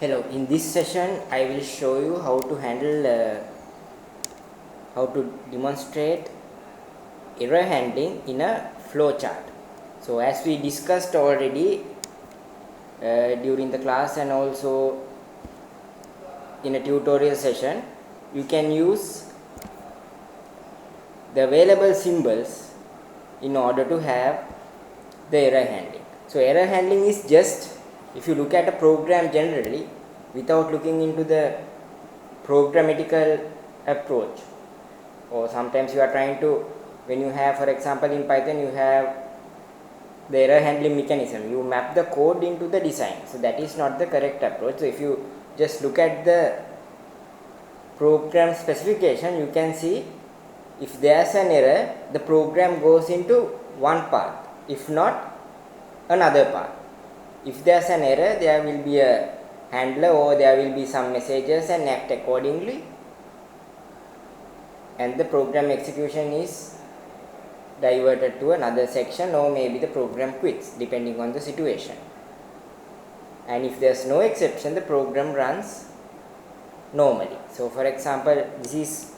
Hello, in this session I will show you how to handle, how to demonstrate error handling in a flowchart. So as we discussed already during the class and also in a tutorial session, you can use the available symbols in order to have the error handling. So error handling is just, if you look at a program generally without looking into the programmatical approach, or sometimes you are trying to, when you have, for example, in Python you have the error handling mechanism, you map the code into the design. So that is not the correct approach. So if you just look at the program specification, you can see if there's an error, the program goes into one path, if not another path. If there's an error, there will be a handler or there will be some messages and act accordingly, and the program execution is diverted to another section, or maybe the program quits depending on the situation. And if there's no exception, the program runs normally. So for example, this is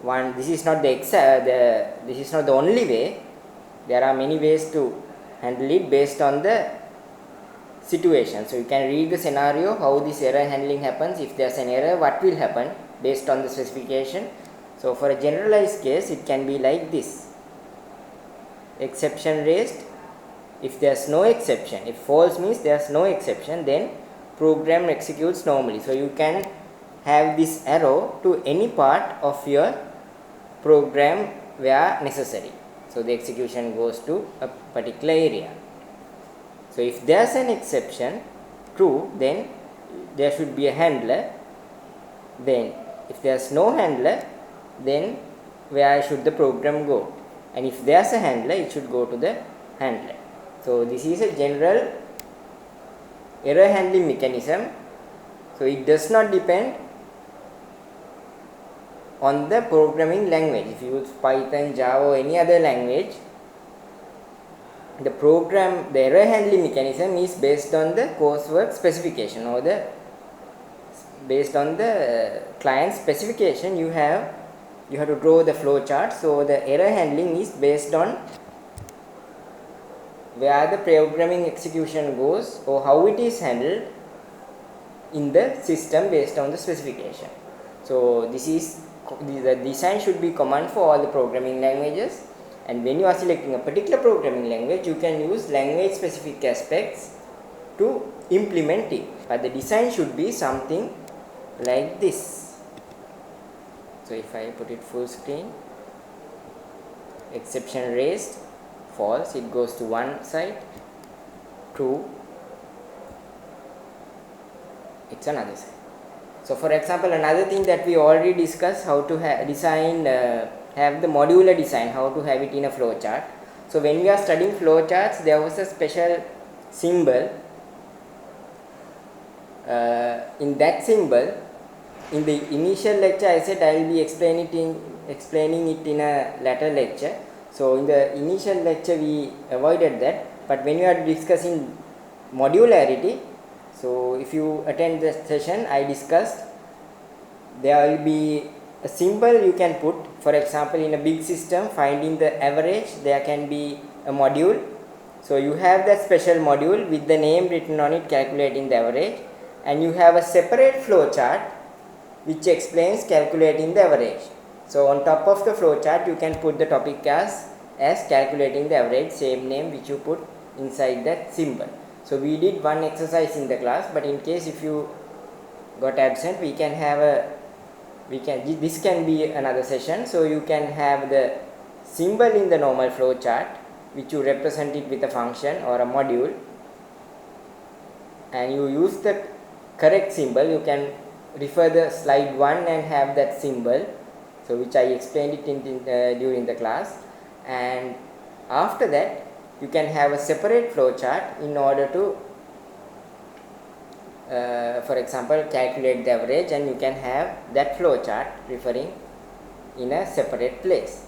not this is not the only way. There are many ways to handle it based on the situation. So you can read the scenario how this error handling happens. If there's an error, what will happen based on the specification. So for a generalized case, it can be like this: exception raised. If there's no exception, if false means there's no exception, then program executes normally. So you can have this arrow to any part of your program where necessary. So the execution goes to a particular area. So if there's an exception true, then there should be a handler. Then if there's no handler, then where should the program go? And if there's a handler, it should go to the handler. So this is a general error handling mechanism. So it does not depend on the programming language. If you use Python, Java or any other language, the error handling mechanism is based on the coursework specification, or based on the client specification. You have to draw the flow chart. So the error handling is based on where the programming execution goes, or how it is handled in the system based on the specification. So the design should be common for all the programming languages, and when you are selecting a particular programming language, you can use language specific aspects to implement it, but the design should be something like this. So if I put it full screen, exception raised, false, it goes to one side, true, it's another side. So for example, another thing that we already discussed, how to have the modular design, how to have it in a flowchart. So when we are studying flowcharts, there was a special symbol. In that symbol, in the initial lecture, I said I will be explaining it in a later lecture. So in the initial lecture, we avoided that. But when we are discussing modularity, so if you attend the session, I discussed there will be a symbol you can put. For example, in a big system, finding the average, there can be a module. So you have that special module with the name written on it, calculating the average, and you have a separate flowchart which explains calculating the average. So on top of the flowchart, you can put the topic as calculating the average, same name which you put inside that symbol. So we did one exercise in the class, but in case if you got absent, this can be another session. So you can have the symbol in the normal flow chart, which you represent it with a function or a module, and you use the correct symbol. You can refer the slide 1 and have that symbol, so which I explained it during the class. And after that, you can have a separate flow chart in order to for example, calculate the average, and you can have that flow chart referring in a separate place.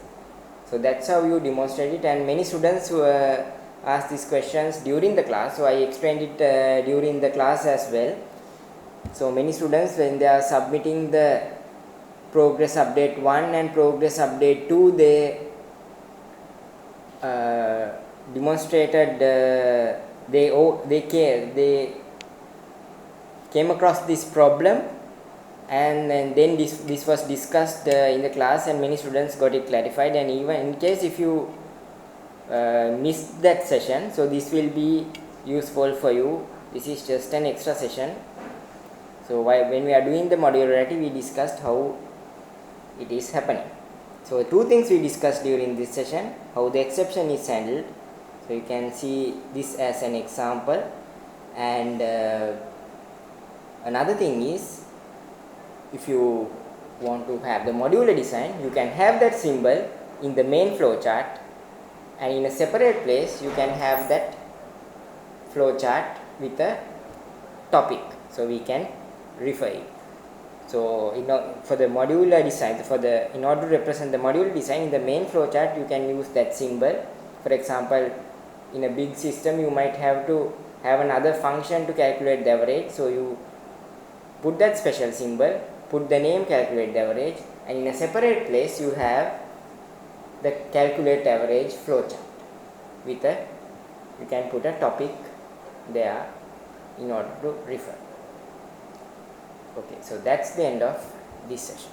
So that's how you demonstrate it, and many students who asked these questions during the class, so I explained it during the class as well. So many students, when they are submitting the progress update 1 and progress update 2, they demonstrated they came across this problem, and then this was discussed in the class, and many students got it clarified. And even in case if you missed that session, so this will be useful for you. This is just an extra session. So when we are doing the modularity, we discussed how it is happening. So 2 things we discussed during this session: how the exception is handled. So you can see this as an example, and another thing is, if you want to have the modular design, you can have that symbol in the main flowchart, and in a separate place you can have that flowchart with a topic, so we can refer it. So for the modular design, in order to represent the modular design in the main flowchart, you can use that symbol. For example, in a big system you might have to have another function to calculate the average, so you put that special symbol, put the name calculate the average, and in a separate place you have the calculate average flowchart with you can put a topic there in order to refer. Okay, so that's the end of this session.